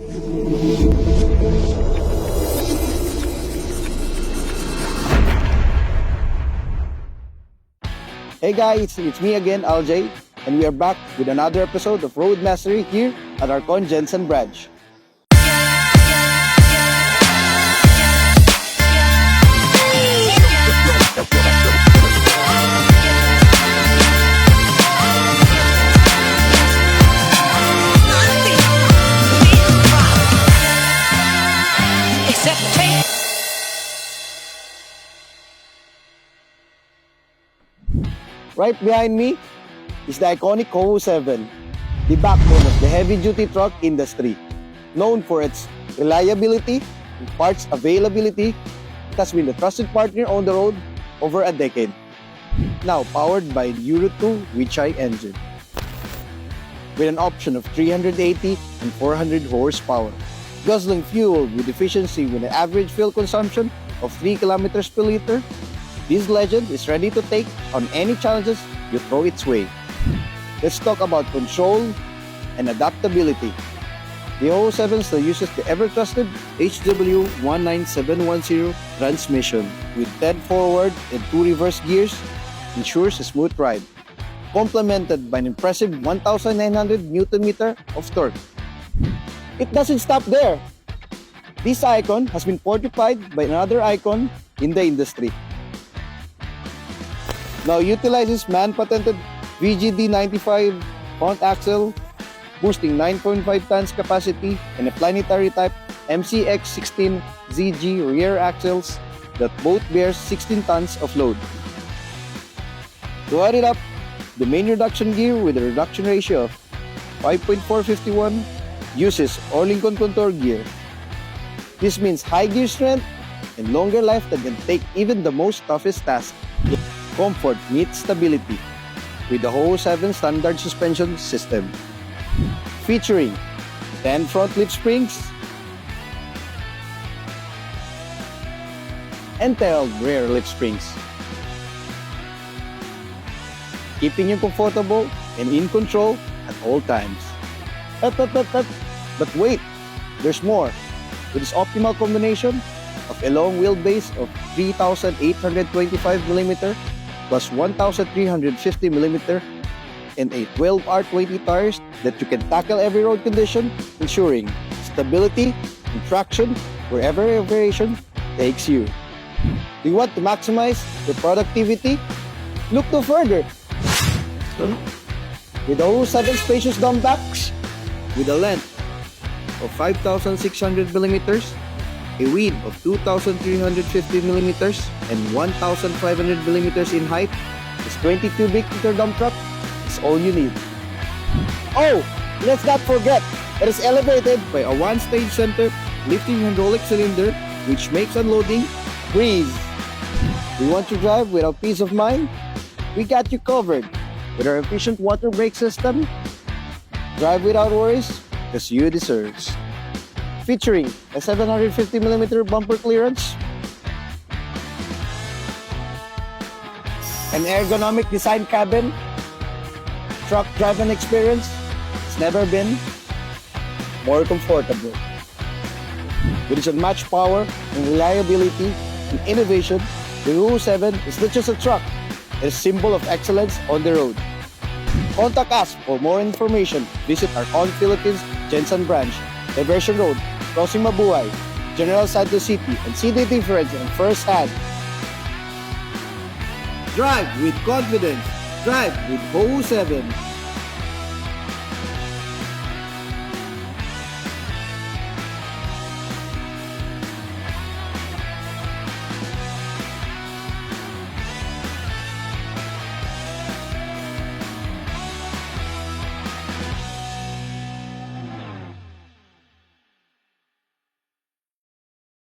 Hey guys, it's me again, LJ, and we are back with another episode of Road Mastery here at Archon Jensen branch. Right behind me is the iconic HOWO 7, the backbone of the heavy-duty truck industry. Known for its reliability and parts availability, it has been a trusted partner on the road over a decade. Now powered by the Euro 2 Weichai engine, with an option of 380 and 400 horsepower, guzzling fuel with efficiency with an average fuel consumption of 3 kilometers per liter. This legend is ready to take on any challenges you throw its way. Let's talk about control and adaptability. The HOWO 7 still uses the ever-trusted HW19710 transmission with 10 forward and 2 reverse gears, ensures a smooth ride, complemented by an impressive 1,900 Nm of torque. It doesn't stop there. This icon has been fortified by another icon in the industry. Now utilizes man-patented VGD95 front axle, boosting 9.5 tons capacity, and a planetary type MCX16ZG rear axles that both bears 16 tons of load. To add it up, the main reduction gear with a reduction ratio of 5.451 uses Lincoln Contour gear. This means high gear strength and longer life that can take even the most toughest task. Comfort meets stability with the HOWO 7 standard suspension system, featuring 10 front leaf springs and 12 rear leaf springs, keeping you comfortable and in control at all times. But wait, there's more. With this optimal combination of a long wheelbase of 3,825mm plus 1,350mm and a 12R20 tires that you can tackle every road condition, ensuring stability and traction wherever your variation takes you. Do you want to maximize your productivity? Look no further. With the HOWO 7 spacious dump backs, with a length of 5,600mm, a width of 2,350mm and 1,500mm in height, this 20 cubic meter dump truck is all you need. Oh, let's not forget, it is elevated by a one-stage center lifting hydraulic cylinder which makes unloading breeze. Do you want to drive without peace of mind? We got you covered with our efficient water brake system. Drive without worries, because you deserve. Featuring a 750mm bumper clearance, an ergonomic design cabin, truck driving experience has never been more comfortable. With its unmatched power and reliability and innovation, the HOWO 7 is not just a truck, it is a symbol of excellence on the road. Contact us for more information. Visit our Archon Philippines Jensen branch, Diversion Road, Crossing Mabuhay, General Santos City, and see the difference in first hand. Drive with confidence. Drive with HOWO 7.